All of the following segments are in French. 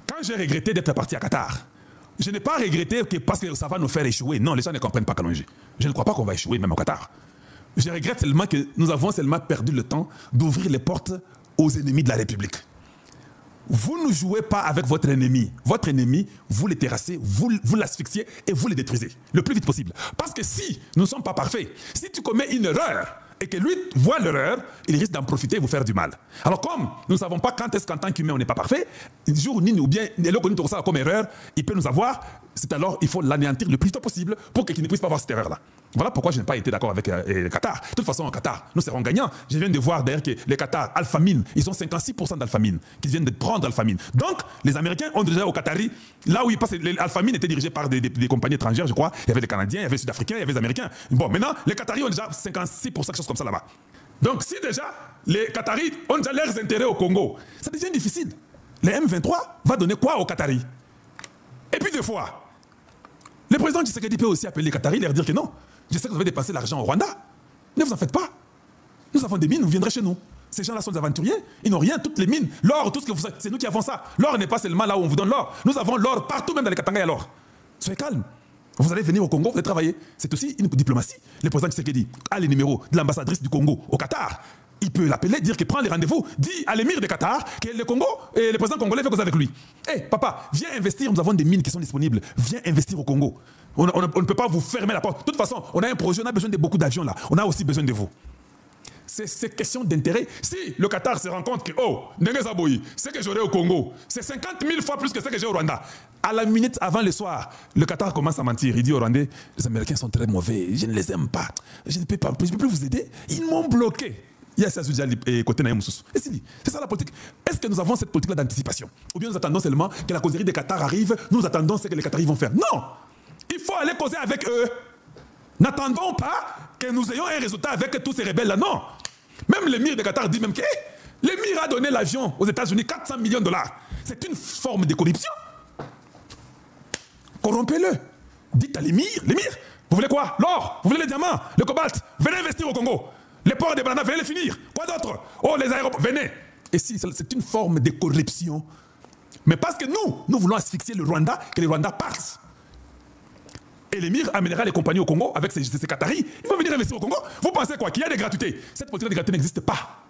Quand j'ai regretté d'être parti à Qatar, je n'ai pas regretté que parce que ça va nous faire échouer. Non, les gens ne comprennent pas Kalonji. Je ne crois pas qu'on va échouer même au Qatar. Je regrette seulement que nous avons seulement perdu le temps d'ouvrir les portes aux ennemis de la République. Vous ne jouez pas avec votre ennemi. Votre ennemi, vous le terrassez, vous l'asphyxiez et vous le détruisez le plus vite possible. Parce que si nous ne sommes pas parfaits, si tu commets une erreur et que lui voit l'erreur, il risque d'en profiter et vous faire du mal. Alors comme nous ne savons pas quand est-ce qu'en tant qu'humain on n'est pas parfait, un jour ou bien comme erreur, il peut nous avoir, c'est alors il faut l'anéantir le plus tôt possible pour qu'il ne puisse pas avoir cette erreur-là. Voilà pourquoi je n'ai pas été d'accord avec le Qatar. De toute façon, au Qatar, nous serons gagnants. Je viens de voir d'ailleurs que les Qatar, Alpha Mine, ils ont 56% d'Alpha Mine, qui viennent de prendre Alpha Mine. Donc, les Américains ont déjà au Qatari, là où ils passent, Alpha Mine était dirigé par des compagnies étrangères, je crois. Il y avait les Canadiens, il y avait les Sud-Africains, il y avait les Américains. Bon, maintenant, les Qataris ont déjà 56%, quelque chose comme ça là-bas. Donc, si déjà les Qataris ont déjà leurs intérêts au Congo, ça devient difficile. Les M23 va donner quoi aux Qataris? Et puis, des fois, le président Tshisekedi peut aussi appeler les Qataris et leur dire que non. Je sais que vous avez dépensé l'argent au Rwanda. Ne vous en faites pas. Nous avons des mines, vous viendrez chez nous. Ces gens-là sont des aventuriers. Ils n'ont rien, toutes les mines. L'or, tout ce que vous savez, c'est nous qui avons ça. L'or n'est pas seulement là où on vous donne l'or. Nous avons l'or partout, même dans les Katanga, il y a l'or. Soyez calme. Vous allez venir au Congo, vous allez travailler. C'est aussi une diplomatie. Le président Tshisekedi a les numéros de l'ambassadrice du Congo au Qatar. Il peut l'appeler, dire qu'il prend les rendez-vous, dit à l'émir de Qatar que le Congo et le président congolais fait cause avec lui. Hé, papa, viens investir, nous avons des mines qui sont disponibles. Viens investir au Congo. On ne peut pas vous fermer la porte. De toute façon, on a un projet, on a besoin de beaucoup d'avions là. On a aussi besoin de vous. C'est question d'intérêt. Si le Qatar se rend compte que, oh, ce que j'aurai au Congo, c'est 50 000 fois plus que ce que j'ai au Rwanda. À la minute avant le soir, le Qatar commence à mentir. Il dit aux Rwandais, les Américains sont très mauvais, je ne les aime pas. Je ne peux plus vous aider. Ils m'ont bloqué. Il y a ça et côté Naïmoussous. Et c'est ça la politique. Est-ce que nous avons cette politique-là d'anticipation? Ou bien nous attendons seulement que la causerie des Qatar arrive, nous attendons ce que les Qataris vont faire? Non! Il faut aller causer avec eux. N'attendons pas que nous ayons un résultat avec tous ces rebelles-là. Non! Même l'émir de Qatar dit même que l'émir a donné l'avion aux États-Unis 400 millions de dollars. C'est une forme de corruption. Corrompez-le. Dites à l'émir, vous voulez quoi? L'or, vous voulez les diamants, le cobalt, venez investir au Congo. Les ports de bananes, venez les finir. Quoi d'autre? Oh, les aéroports, venez. Et si, c'est une forme de corruption. Mais parce que nous voulons asphyxier le Rwanda, que le Rwanda parte. Et l'émir amènera les compagnies au Congo avec ses Qataris. Ils vont venir investir au Congo. Vous pensez quoi? Qu'il y a des gratuités? Cette politique de gratuité n'existe pas.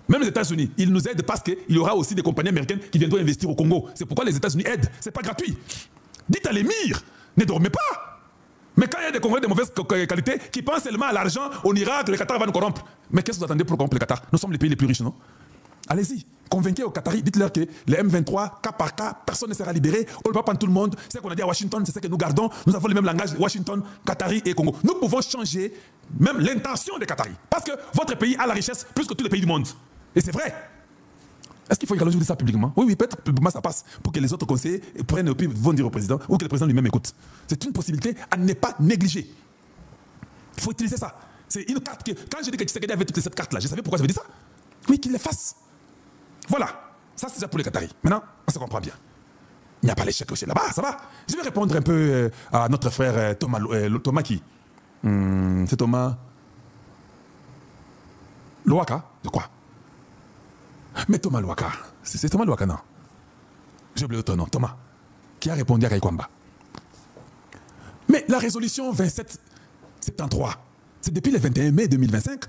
Même les États-Unis, ils nous aident parce qu'il y aura aussi des compagnies américaines qui viendront investir au Congo. C'est pourquoi les États-Unis aident. Ce n'est pas gratuit. Dites à l'émir, ne dormez pas. Mais quand il y a des Congolais de mauvaise qualité qui pensent seulement à l'argent, on ira que le Qatar va nous corrompre. Mais qu'est-ce que vous attendez pour corrompre le Qatar? Nous sommes les pays les plus riches, non? Allez-y, convainquez aux Qataris, dites-leur que les M23, cas par cas, personne ne sera libéré, on ne va pas prendre tout le monde. C'est ce qu'on a dit à Washington, c'est ce que nous gardons. Nous avons le même langage, Washington, Qataris et Congo. Nous pouvons changer même l'intention des Qataris. Parce que votre pays a la richesse plus que tous les pays du monde. Et c'est vrai. Est-ce qu'il faut que je dise ça publiquement? Oui, peut-être publiquement ça passe pour que les autres conseillers prennent et puis vont dire au président ou que le président lui-même écoute. C'est une possibilité à ne pas négliger. Il faut utiliser ça. C'est une carte que, quand je dis que Tshisekedi avait toutes ces cartes là, je savais pourquoi j'avais dit ça. Oui, qu'il les fasse. Voilà. Ça, c'est déjà pour les Qataris. Maintenant, on se comprend bien. Il n'y a pas l'échec aussi là-bas, ça va. Je vais répondre un peu à notre frère Thomas. Thomas qui? C'est Thomas Louaka, je crois. Mais Thomas Louaka, c'est Thomas Louaka, non? J'ai oublié l'autre nom, Thomas, qui a répondu à Kaikwamba. Mais la résolution 2773, c'est depuis le 21 mai 2025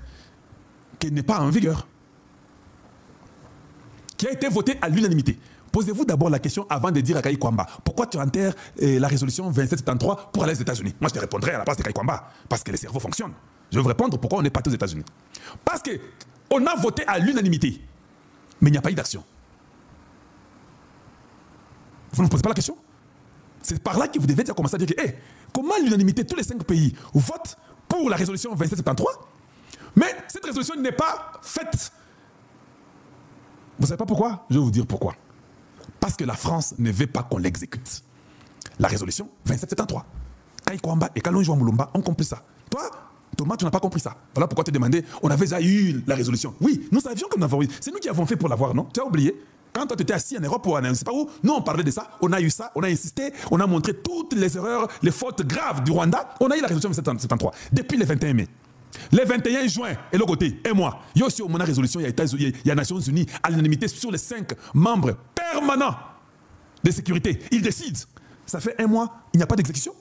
qu'elle n'est pas en vigueur. Qui a été votée à l'unanimité. Posez-vous d'abord la question avant de dire à Kaikwamba, pourquoi tu enterres la résolution 2773 pour aller aux États-Unis? Moi, je te répondrai à la place de Kaikwamba, parce que le cerveau fonctionne. Je vais vous répondre pourquoi on n'est pas aux États-Unis. Parce qu'on a voté à l'unanimité. Mais il n'y a pas eu d'action. Vous ne me posez pas la question? C'est par là que vous devez commencer à dire que, comment l'unanimité, tous les 5 pays votent pour la résolution 2773, mais cette résolution n'est pas faite. Vous ne savez pas pourquoi? Je vais vous dire pourquoi. Parce que la France ne veut pas qu'on l'exécute. La résolution 2773. Kaikwamba et Kalonji Mulumba ont compris ça. Toi, Thomas, tu n'as pas compris ça. Voilà pourquoi tu demandais, on avait déjà eu la résolution. Oui, nous savions que nous avons eu. C'est nous qui avons fait pour l'avoir, non? Tu as oublié? Quand toi, tu étais assis en Europe ou je ne sais pas où, nous, on parlait de ça, on a eu ça, on a insisté, on a montré toutes les erreurs, les fautes graves du Rwanda. On a eu la résolution 73 depuis le 21 mai. Le 21 juin, et l'autre côté, et moi, il y a aussi au résolution, il y a les Nations Unies à l'unanimité sur les 5 membres permanents de sécurité, ils décident. Ça fait 1 mois, il n'y a pas d'exécution.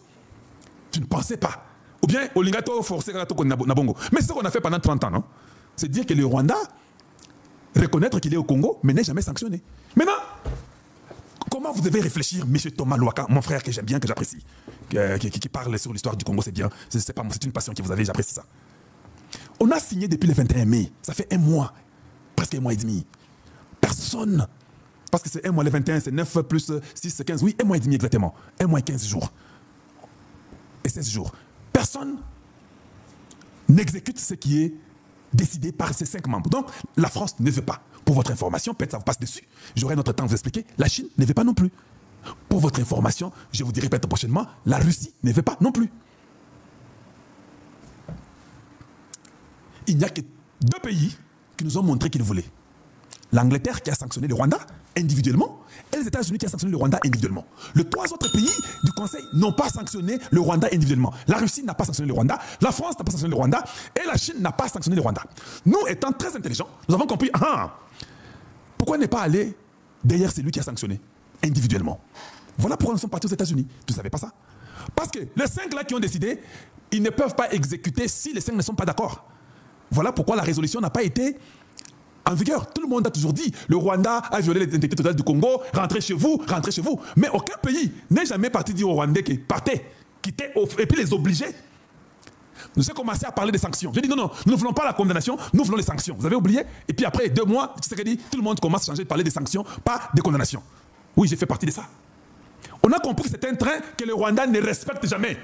Tu ne pensais pas. Ou bien, Olingato forcé Nabongo. Mais c'est ce qu'on a fait pendant 30 ans, non? C'est dire que le Rwanda, reconnaître qu'il est au Congo, mais n'est jamais sanctionné. Maintenant, comment vous devez réfléchir, M. Thomas Louaka, mon frère que j'aime bien, que j'apprécie, qui parle sur l'histoire du Congo, c'est bien. C'est une passion que vous avez, j'apprécie ça. On a signé depuis le 21 mai. Ça fait 1 mois, presque 1 mois et demi. Personne, parce que c'est 1 mois, le 21, c'est 9 plus 6, c'est 15. Oui, 1 mois et demi exactement. 1 mois et 15 jours. Et 16 jours. Personne n'exécute ce qui est décidé par ces 5 membres. Donc, la France ne veut pas. Pour votre information, peut-être ça vous passe dessus. J'aurai notre temps de vous expliquer. La Chine ne veut pas non plus. Pour votre information, je vous dirai peut-être prochainement, la Russie ne veut pas non plus. Il n'y a que 2 pays qui nous ont montré qu'ils voulaient. L'Angleterre qui a sanctionné le Rwanda individuellement et les États-Unis qui ont sanctionné le Rwanda individuellement. Les 3 autres pays du Conseil n'ont pas sanctionné le Rwanda individuellement. La Russie n'a pas sanctionné le Rwanda, la France n'a pas sanctionné le Rwanda et la Chine n'a pas sanctionné le Rwanda. Nous, étant très intelligents, nous avons compris, pourquoi ne pas aller derrière celui qui a sanctionné individuellement? Voilà pourquoi nous sommes partis aux États-Unis. Tu ne savais pas ça? Parce que les 5 là qui ont décidé, ils ne peuvent pas exécuter si les 5 ne sont pas d'accord. Voilà pourquoi la résolution n'a pas été en vigueur. Tout le monde a toujours dit, le Rwanda a violé l'intégrité totale du Congo, rentrez chez vous, rentrez chez vous. Mais aucun pays n'est jamais parti dire aux Rwandais qu'ils partaient, quittaient, et puis les obliger. Nous avons commencé à parler des sanctions. J'ai dit non, nous ne voulons pas la condamnation, nous voulons les sanctions. Vous avez oublié? Et puis après 2 mois, tout le monde commence à changer de parler des sanctions, pas des condamnations. Oui, j'ai fait partie de ça. On a compris que c'était un train que le Rwanda ne respecte jamais.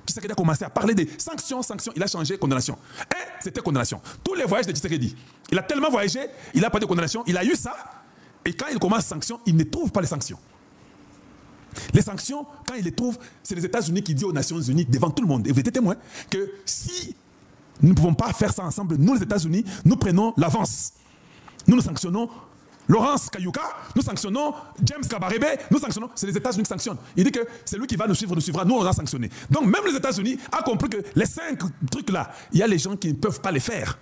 Tshisekedi a commencé à parler des sanctions, il a changé condamnation. Et c'était condamnation. Tous les voyages de Tshisekedi, il a tellement voyagé, il n'a pas de condamnation, il a eu ça, et quand il commence sanctions, il ne trouve pas les sanctions. Les sanctions, quand il les trouve, c'est les États-Unis qui disent aux Nations Unies, devant tout le monde, et vous êtes témoins, que si nous ne pouvons pas faire ça ensemble, nous les États-Unis, nous prenons l'avance. Nous sanctionnons Laurence Kayuka, nous sanctionnons James Kabarebe, nous sanctionnons, c'est les États-Unis qui sanctionnent. Il dit que c'est lui qui va nous suivra, nous on a sanctionné. Donc même les États-Unis ont compris que les 5 trucs là, il y a les gens qui ne peuvent pas les faire.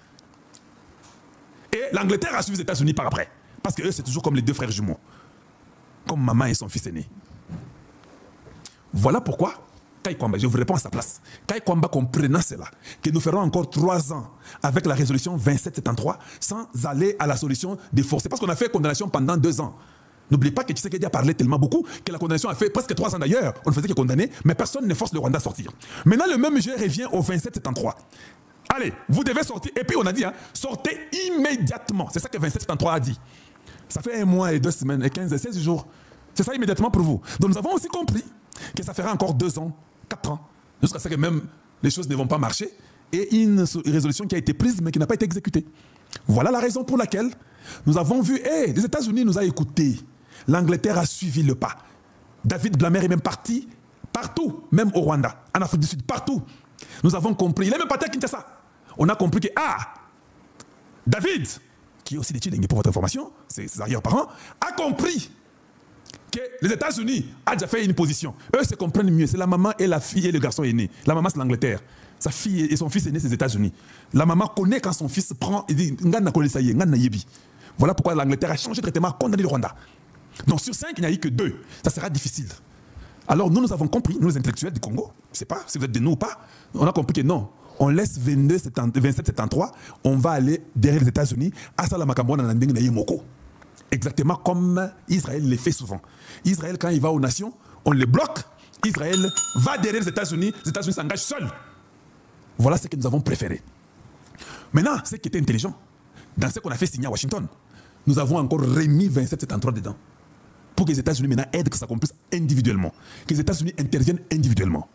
Et l'Angleterre a suivi les États-Unis par après. Parce que eux, c'est toujours comme les 2 frères jumeaux. Comme maman et son fils aîné. Voilà pourquoi, Kai Kwamba, je vous réponds à sa place. Kai Kwamba comprenant cela, que nous ferons encore 3 ans avec la résolution 2773 sans aller à la solution des forces. Parce qu'on a fait condamnation pendant 2 ans. N'oubliez pas que Tshisekedi a parlé tellement beaucoup que la condamnation a fait presque 3 ans d'ailleurs. On ne faisait que condamner, mais personne ne force le Rwanda à sortir. Maintenant, le même jeu revient au 2773. Allez, vous devez sortir. Et puis on a dit, sortez immédiatement. C'est ça que 2773 a dit. Ça fait 1 mois et 2 semaines, et 15 et 16 jours. C'est ça immédiatement pour vous. Donc nous avons aussi compris que ça fera encore 2 ans, 4 ans, jusqu'à ce que même les choses ne vont pas marcher, et une résolution qui a été prise mais qui n'a pas été exécutée. Voilà la raison pour laquelle nous avons vu, les États-Unis nous ont écoutés, l'Angleterre a suivi le pas. David Blamer est même parti partout, même au Rwanda, en Afrique du Sud, partout. Nous avons compris, il est même parti à Kinshasa. On a compris que, David, qui est aussi des Tchilingés pour votre information, ses arrière-parents, a compris que les États-Unis ont déjà fait une position. Eux se comprennent mieux. C'est la maman et la fille et le garçon aîné. La maman, c'est l'Angleterre. Sa fille et son fils aîné, c'est les États-Unis. La maman connaît quand son fils prend et dit voilà pourquoi l'Angleterre a changé de traitement, a condamné le Rwanda. Donc sur 5, il n'y a eu que 2. Ça sera difficile. Alors nous avons compris, nous les intellectuels du Congo, je ne sais pas si vous êtes de nous ou pas, on a compris que non. On laisse 2773, on va aller derrière les États-Unis, à Salamakambo, Moko. Exactement comme Israël le fait souvent. Israël, quand il va aux nations, on les bloque. Israël va derrière les États-Unis s'engagent seuls. Voilà ce que nous avons préféré. Maintenant, ce qui était intelligent, dans ce qu'on a fait signer à Washington, nous avons encore remis 2773 dedans. Pour que les États-Unis maintenant aident que ça accomplisse individuellement. Que les États-Unis interviennent individuellement.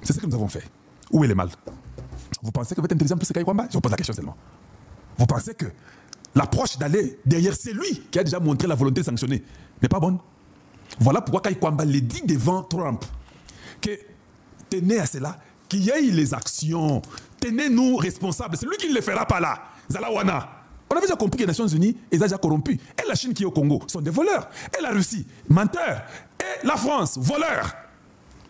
C'est ce que nous avons fait. Où est le mal? Vous pensez que vous êtes intelligent plus que Kai Kwamba? Je vous pose la question seulement. Vous pensez que l'approche d'aller derrière celui qui a déjà montré la volonté de sanctionner n'est pas bonne? Voilà pourquoi Kai Kwamba le dit devant Trump que tenez à cela, qu'il y ait les actions, tenez-nous responsables. C'est lui qui ne le fera pas là. Zalawana. On avait déjà compris que les Nations Unies sont déjà corrompues. Et la Chine qui est au Congo sont des voleurs. Et la Russie, menteur. Et la France, voleur.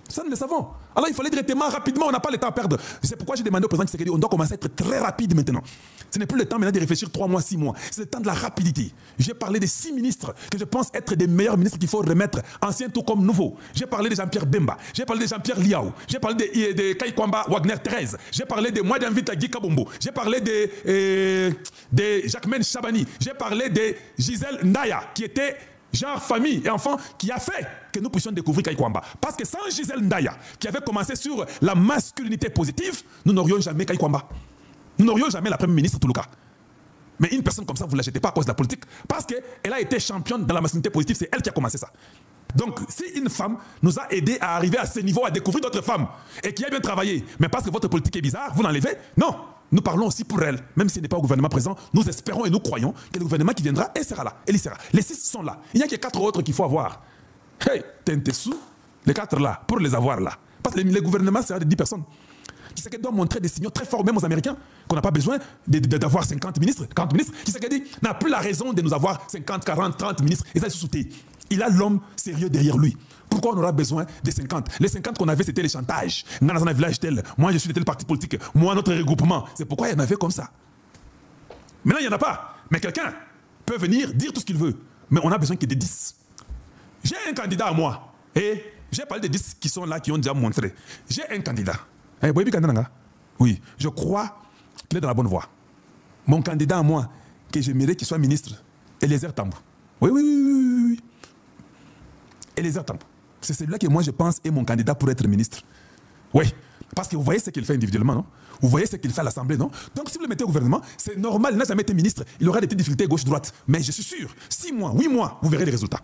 Ça, nous le savons. Alors, il fallait directement, rapidement, on n'a pas le temps à perdre. C'est pourquoi j'ai demandé au président Tshisekedi, on doit commencer à être très rapide maintenant. Ce n'est plus le temps maintenant de réfléchir 3 mois, 6 mois. C'est le temps de la rapidité. J'ai parlé des 6 ministres que je pense être des meilleurs ministres qu'il faut remettre, anciens tout comme nouveaux. J'ai parlé de Jean-Pierre Bemba. J'ai parlé de Jean-Pierre Liao. J'ai parlé de Kaikwamba Wagner 13. J'ai parlé de Mwadi Anvita Guy Kabombo. J'ai parlé de Jacquemaine Chabani. J'ai parlé de Gisèle Ndaya, qui était genre famille et enfant qui a fait que nous puissions découvrir Kaikwamba. Parce que sans Gisèle Ndaya, qui avait commencé sur la masculinité positive, nous n'aurions jamais Kaikwamba. Nous n'aurions jamais la première ministre Toulouka. Mais une personne comme ça, vous ne la jetez pas à cause de la politique, parce qu'elle a été championne dans la masculinité positive, c'est elle qui a commencé ça. Donc, si une femme nous a aidé à arriver à ce niveau, à découvrir d'autres femmes, et qui a bien travaillé, mais parce que votre politique est bizarre, vous l'enlevez, non. Nous parlons aussi pour elle, même s'il n'est pas au gouvernement présent, nous espérons et nous croyons que le gouvernement qui viendra, elle sera là, elle y sera. Les 6 sont là. Il n'y a que 4 autres qu'il faut avoir. Hey, Tentessou, les 4 là, pour les avoir là. Parce que les gouvernements, c'est de 10 personnes. Tshisekedi doit montrer des signaux très forts, même aux Américains, qu'on n'a pas besoin d'avoir 50 ministres, 40 ministres. Tshisekedi n'a plus la raison de nous avoir 50, 40, 30 ministres. Et ça, c'est sous-sauté. Il a l'homme sérieux derrière lui. Pourquoi on aura besoin des 50? Les 50 qu'on avait, c'était les chantages. Dans un village tel, moi je suis de tel parti politique, moi notre regroupement. C'est pourquoi il y en avait comme ça. Maintenant, il n'y en a pas. Mais quelqu'un peut venir dire tout ce qu'il veut. Mais on a besoin qu'il y ait des 10. J'ai un candidat à moi. Et j'ai parlé des 10 qui sont là, qui ont déjà montré. J'ai un candidat. Oui, je crois qu'il est dans la bonne voie. Mon candidat à moi, que j'aimerais qu'il soit ministre, Eliezer Tambou. Oui. Eliezer Tambou. C'est celui-là que moi je pense est mon candidat pour être ministre. Oui, parce que vous voyez ce qu'il fait individuellement, non? Vous voyez ce qu'il fait à l'Assemblée, non? Donc si vous le mettez au gouvernement, c'est normal, il n'a jamais été ministre, il aura des difficultés gauche-droite. Mais je suis sûr, 6 mois, 8 mois, vous verrez les résultats.